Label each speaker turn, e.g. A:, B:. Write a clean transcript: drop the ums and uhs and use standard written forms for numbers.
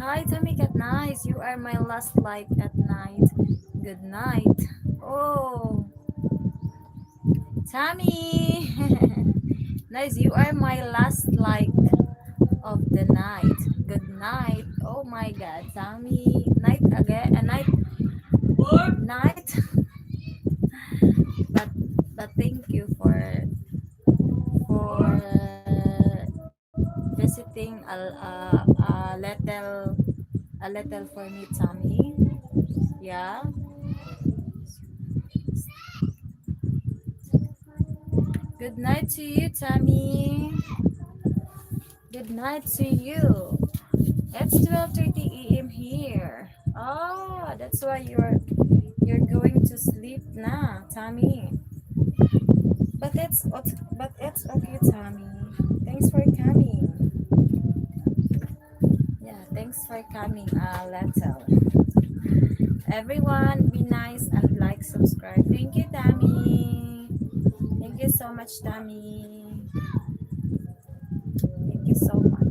A: Hi, Tommy Cat Nice. You are my last light at night. Good night. Oh, Tommy. Nice. You are my last light of the night. Good night. Oh my God, Tommy. Night again. A night. Night. But thank you for visiting a little for me, Tommy. Yeah. Good night to you, Tammy. Good night to you. It's 12:30 a.m. here. Oh, that's why you're going to sleep now, Tammy. But it's okay, Tammy. Thanks for coming. Yeah, thanks for coming, Lettel. Everyone, be nice and like, subscribe. Thank you, Tammy. Thank you so much, Tammy. Thank you so much.